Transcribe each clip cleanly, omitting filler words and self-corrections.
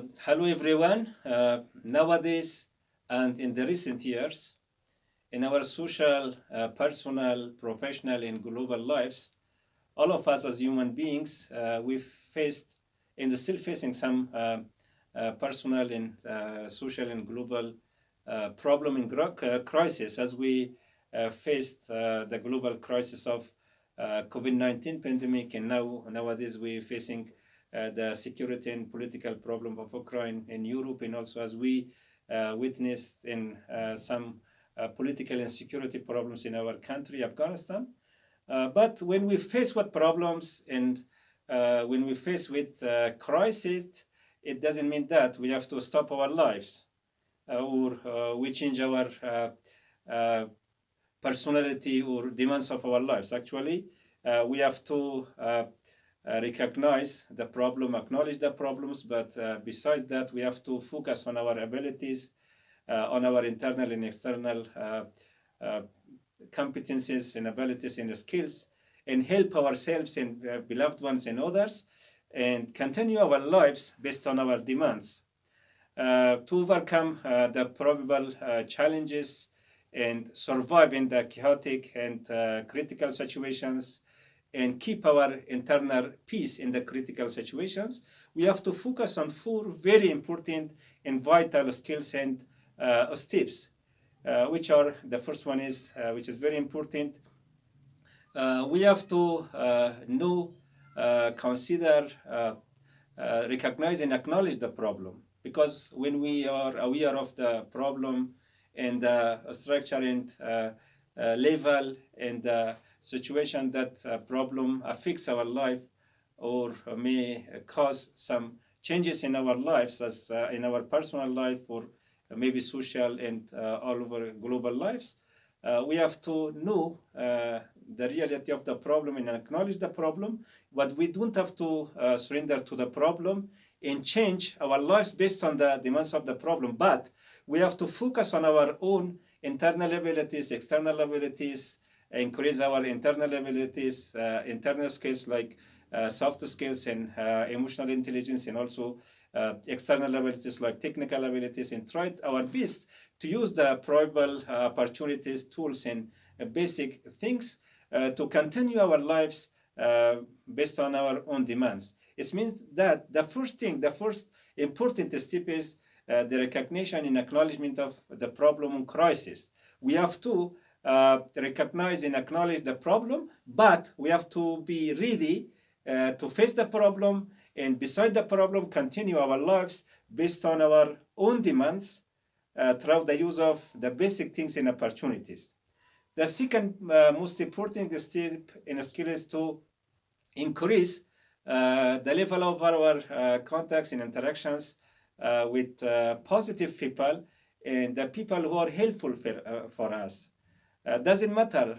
Hello everyone. Nowadays and in the recent years, in our social, personal, professional, and global lives, all of us as human beings, we've faced and still facing some personal and social and global problem and crisis as we faced the global crisis of COVID-19 pandemic, and nowadays we're facing the security and political problem of Ukraine in Europe, and also as we witnessed in some political and security problems in our country, Afghanistan. But when we face with problems and when we face with crisis, it doesn't mean that we have to stop our lives or we change our uh, personality or demands of our lives. Actually, we have to recognize the problem, acknowledge the problems, but besides that, we have to focus on our abilities, on our internal and external uh, competencies and abilities and skills, and help ourselves and beloved ones and others, and continue our lives based on our demands to overcome the probable challenges and survive in the chaotic and critical situations and keep our internal peace in the critical situations. We have to focus on four very important and vital skills and steps, which are the first one is, which is very important. We have to know, consider, recognize and acknowledge the problem, because when we are aware of the problem and the structure and level and the situation that problem affects our life or may cause some changes in our lives, as in our personal life or maybe social and all over global lives, we have to know the reality of the problem and acknowledge the problem, but we don't have to surrender to the problem and change our lives based on the demands of the problem. But we have to focus on our own internal abilities, external abilities, increase our internal abilities, internal skills like soft skills and emotional intelligence, and also external abilities like technical abilities, and try our best to use the probable opportunities, tools, and basic things to continue our lives based on our own demands. It means that the first important step is the recognition and acknowledgement of the problem and crisis. We have to recognize and acknowledge the problem, but we have to be ready to face the problem, and beside the problem, continue our lives based on our own demands through the use of the basic things and opportunities. The second most important step in a skill is to increase the level of our contacts and interactions with positive people and the people who are helpful for us. Doesn't matter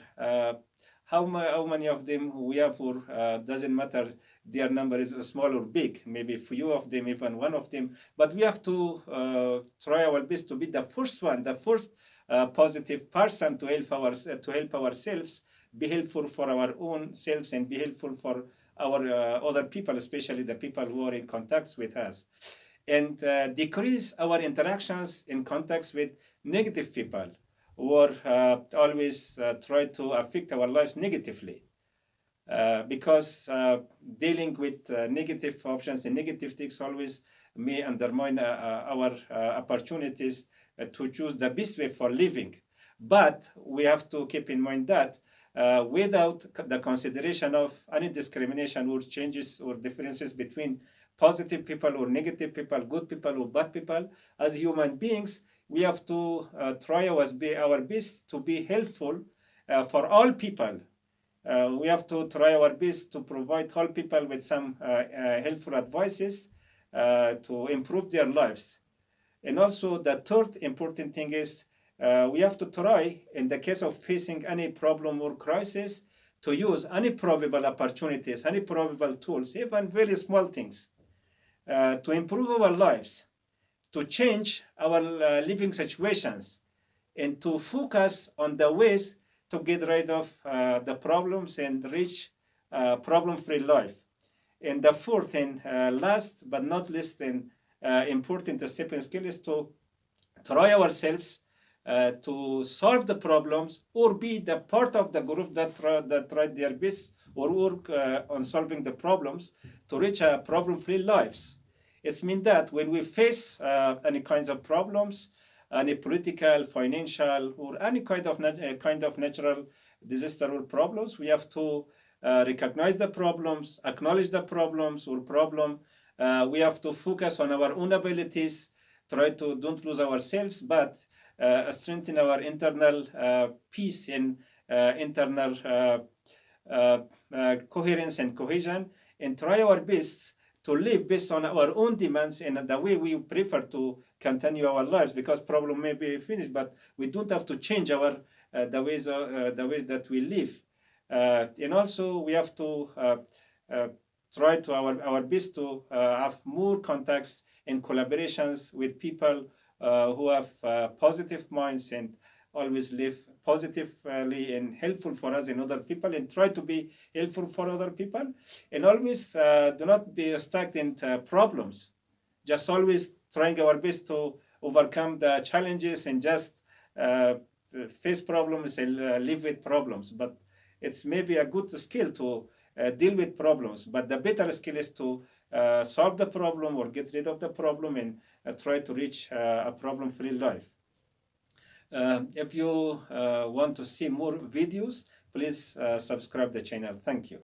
how many of them we have, or doesn't matter their number is small or big, maybe few of them, even one of them, but we have to try our best to be the first one, the first positive person to help ourselves, be helpful for our own selves, and be helpful for our other people, especially the people who are in contacts with us, and decrease our interactions in contacts with negative people, or always try to affect our lives negatively. Because dealing with negative options and negative things always may undermine our opportunities to choose the best way for living. But we have to keep in mind that without the consideration of any discrimination or changes or differences between positive people or negative people, good people or bad people, as human beings, we have to try our best to be helpful for all people. We have to try our best to provide all people with some helpful advices to improve their lives. And also, the third important thing is we have to try, in the case of facing any problem or crisis, to use any probable opportunities, any probable tools, even very small things, to improve our lives, to change our living situations, and to focus on the ways to get rid of the problems and reach problem-free life. And the fourth and last but not least and important stepping skill is to try ourselves to solve the problems or be the part of the group that tried their best or work on solving the problems to reach a problem-free lives. It means that when we face any kinds of problems, any political, financial, or any kind of natural disaster or problems, we have to recognize the problems, acknowledge the problems or problem. We have to focus on our own abilities, try to don't lose ourselves, but strengthen our internal peace and internal coherence and cohesion, and try our best to live based on our own demands and the way we prefer to continue our lives, because problem may be finished, but we don't have to change our the ways that we live. And also we have to try to our best to have more contacts and collaborations with people who have positive minds and always live positively and helpful for us and other people, and try to be helpful for other people, and always do not be stuck in problems. Just always trying our best to overcome the challenges and just face problems and live with problems. But it's maybe a good skill to deal with problems, but the better skill is to solve the problem or get rid of the problem and try to reach a problem-free life. If you want to see more videos, please subscribe the channel. Thank you.